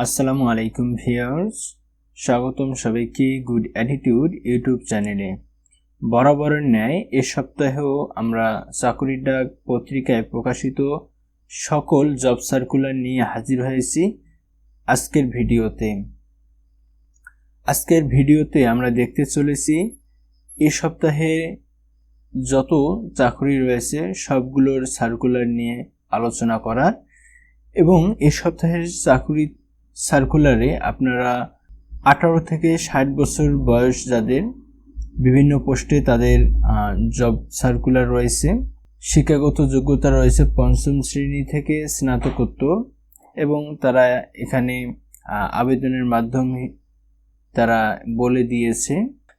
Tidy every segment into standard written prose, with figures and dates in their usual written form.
আসসালামু আলাইকুম ভিউয়ার্স, স্বাগতম সবাইকে গুড অ্যাটিটিউড ইউটিউব চ্যানেলে। বরাবরের ন্যায় এ সপ্তাহেও আমরা চাকরির ডাক পত্রিকায় প্রকাশিত সকল জব সার্কুলার নিয়ে হাজির হয়েছি আজকের ভিডিওতে আমরা দেখতে চলেছি এ সপ্তাহে যত চাকরি রয়েছে সবগুলোর সার্কুলার নিয়ে আলোচনা করার এবং এ সপ্তাহের চাকরি সার্কুলারে আপনারা 18 থেকে 60 বছর বয়স যাদের বিভিন্ন পোস্টে তাদের জব সার্কুলার রয়েছে। শিক্ষাগত যোগ্যতা রয়েছে পঞ্চম শ্রেণী থেকে স্নাতকোত্তর এবং তারা এখানে আবেদনের মাধ্যমে তারা বলে দিয়েছে।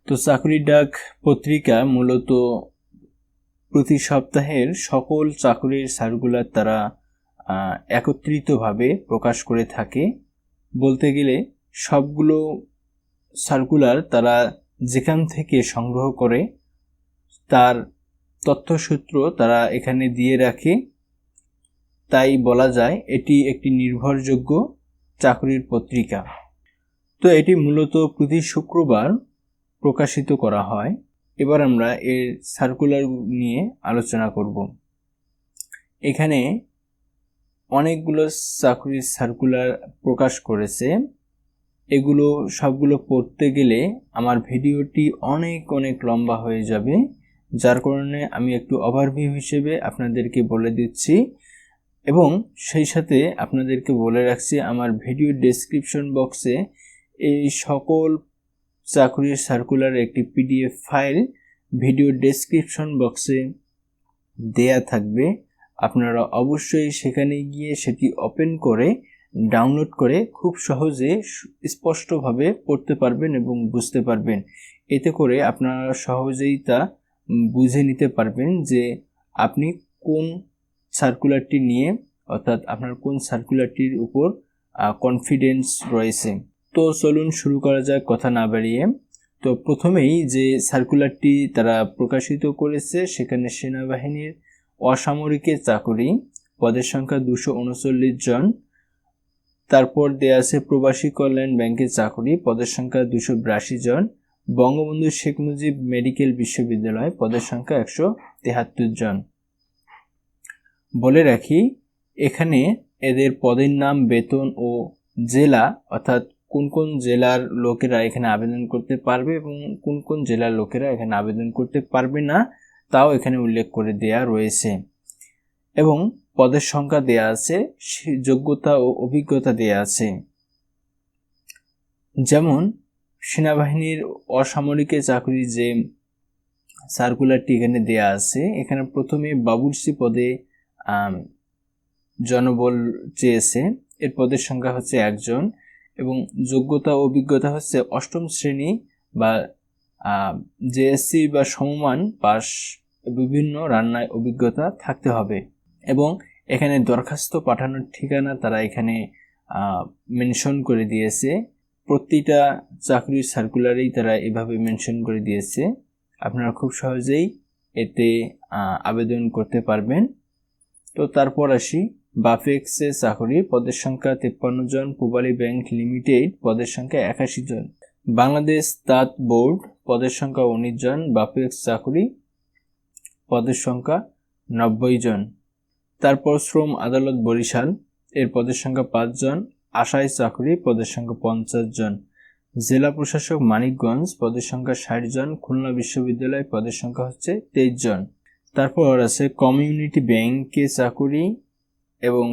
তো চাকরির ডাক পত্রিকা মূলত প্রতি সপ্তাহের সকল চাকরির সার্কুলার তারা একত্রিতভাবে প্রকাশ করে থাকে। বলতে গেলে সবগুলো সার্কুলার তারা যেখান থেকে সংগ্রহ করে তার তথ্যসূত্র তারা এখানে দিয়ে রাখে, তাই বলা যায় এটি একটি নির্ভরযোগ্য চাকরির পত্রিকা। তো এটি মূলত প্রতি শুক্রবার প্রকাশিত করা হয়। এবার আমরা এর সার্কুলার নিয়ে আলোচনা করব। এখানে অনেকগুলো চাকরির সার্কুলার প্রকাশ করেছে। এগুলো সবগুলো পড়তে গেলে আমার ভিডিওটি অনেক লম্বা হয়ে যাবে, যার কারণে আমি একটু ওভারভিউ হিসেবে আপনাদেরকে বলে দিচ্ছি এবং সেই সাথে আপনাদেরকে বলে রাখছি আমার ভিডিও ডেসক্রিপশন বক্সে এই সকল চাকরির সার্কুলার একটি পিডিএফ ফাইল ভিডিও ডেসক্রিপশন বক্সে দেয়া থাকবে। আপনারা অবশ্যই সেখানে গিয়ে সেটি ওপেন করে ডাউনলোড করে খুব সহজে স্পষ্টভাবে পড়তে পারবেন এবং বুঝতে পারবেন। এতে করে আপনারা সহজেই তা বুঝে নিতে পারবেন যে আপনি কোন সার্কুলারটি নিয়ে, অর্থাৎ আপনার কোন সার্কুলারটির উপর কনফিডেন্স রয়েছে। তো চলুন শুরু করা যাক কথা না বাড়িয়ে। তো প্রথমেই যে সার্কুলারটি তারা প্রকাশিত করেছে সেখানে সেনাবাহিনীর অসামরিকের চাকরি, পদের সংখ্যা 239 জন। তারপর দেয়া আছে প্রবাসী কল্যাণ ব্যাংকের চাকরি, পদের সংখ্যা 282 জন। বঙ্গবন্ধু শেখ মুজিব মেডিকেল বিশ্ববিদ্যালয়, পদের সংখ্যা 173 জন। বলে রাখি এখানে এদের পদের নাম, বেতন ও জেলা, অর্থাৎ কোন কোন জেলার লোকেরা এখানে আবেদন করতে পারবে এবং কোন কোন জেলার লোকেরা এখানে আবেদন করতে পারবে না তাও এখানে উল্লেখ করে দেয়া রয়েছে এবং পদের সংখ্যা দেয়া আছে, যোগ্যতা ও অভিজ্ঞতা দেয়া আছে। যেমন সেনাবাহিনীর অসামরিকের চাকরির যে সার্কুলারটি এখানে দেয়া আছে, এখানে প্রথমে বাবুর্চি পদে জনবল চেয়েছে। এর পদের সংখ্যা হচ্ছে 1 জন এবং যোগ্যতা ও অভিজ্ঞতা হচ্ছে 8ম শ্রেণী বা জেএসসি বা সমমান পাস, বিভিন্ন রান্নায় অভিজ্ঞতা থাকতে হবে এবং এখানে দরখাস্ত পাঠানোর ঠিকানা তারা এখানে মেনশন করে দিয়েছে। প্রতিটা চাকরির সার্কুলারেই তারা এভাবে মেনশন করে দিয়েছে, আপনারা খুব সহজেই এতে আবেদন করতে পারবেন। তো তারপর আসি বাফেক্সে চাকরি, পদের সংখ্যা 53 জন। পূবালী ব্যাংক লিমিটেড, পদের সংখ্যা 81 জন। বাংলাদেশ তাঁত বোর্ড, পদের সংখ্যা 19 জন। বাফেক্স চাকরি, পদের সংখ্যা 90 জন। তারপর শ্রম আদালত বরিশাল, এর পদের সংখ্যা 5 জন। আশায় চাকরি, পদের সংখ্যা 50 জন। জেলা প্রশাসক মানিকগঞ্জ, পদের সংখ্যা 60 জন। খুলনা বিশ্ববিদ্যালয়, পদের সংখ্যা হচ্ছে 23 জন। তারপর আছে কমিউনিটি ব্যাংকে চাকরি এবং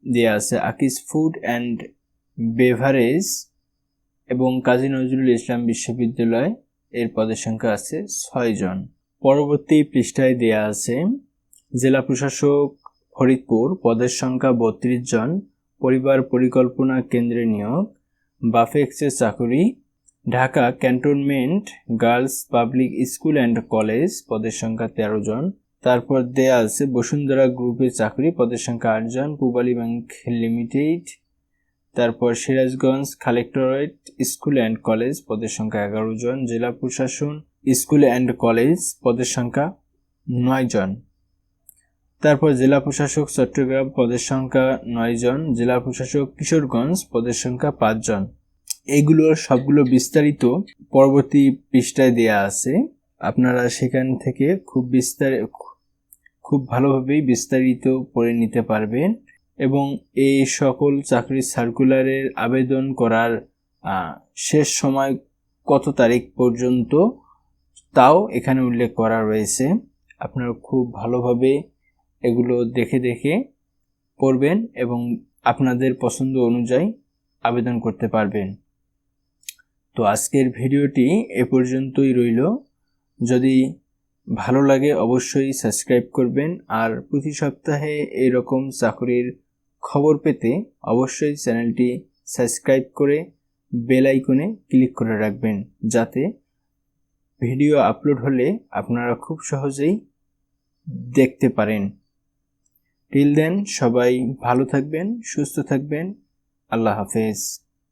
দেয়া আছে আকিজ ফুড অ্যান্ড বেভারেজ এবং কাজী নজরুল ইসলাম বিশ্ববিদ্যালয়, এর পদের সংখ্যা আছে 6 জন। পরবর্তী পৃষ্ঠায় দেয়া আছে জেলা প্রশাসক ফরিদপুর, পদের সংখ্যা 32 জন। পরিবার পরিকল্পনা কেন্দ্রে নিয়োগ, বাফেক্সের চাকরি, Dhaka cantonment girls public school and college, পদের সংখ্যা 13 জন। তারপর দেয়া আছে বসুন্ধরা গ্রুপের চাকরি, পদের সংখ্যা 8 জন। পূবালী ব্যাংক লিমিটেড, তারপর Sirajganj collectorate school and college, পদের সংখ্যা 11 জন। জেলা প্রশাসন স্কুল অ্যান্ড কলেজ, পদের সংখ্যা 9 জন। তারপর জেলা প্রশাসক চট্টগ্রাম, পদের সংখ্যা 9 জন। জেলা প্রশাসক কিশোরগঞ্জ, পদের সংখ্যা 5 জন। এইগুলোর সবগুলো বিস্তারিত পরবর্তী পৃষ্ঠায় দেয়া আছে, আপনারা সেখান থেকে খুব ভালোভাবেই বিস্তারিত পড়ে নিতে পারবেন। এবং এই সকল চাকরির সার্কুলারের আবেদন করার শেষ সময় কত তারিখ পর্যন্ত তাও এখানে উল্লেখ করা রয়েছে। আপনারা খুব ভালোভাবে এগুলো দেখে দেখে পড়বেন এবং আপনাদের পছন্দ অনুযায়ী আবেদন করতে পারবেন। তো আজকের ভিডিওটি এ পর্যন্তই রইল। যদি ভালো লাগে অবশ্যই সাবস্ক্রাইব করবেন, আর প্রতি সপ্তাহে এরকম চাকরির খবর পেতে অবশ্যই চ্যানেলটি সাবস্ক্রাইব করে বেল আইকনে ক্লিক করে রাখবেন, যাতে ভিডিও আপলোড হলে আপনারা খুব সহজেই দেখতে পারেন। টিল দেন সবাই ভালো থাকবেন, সুস্থ থাকবেন। আল্লাহ হাফেজ।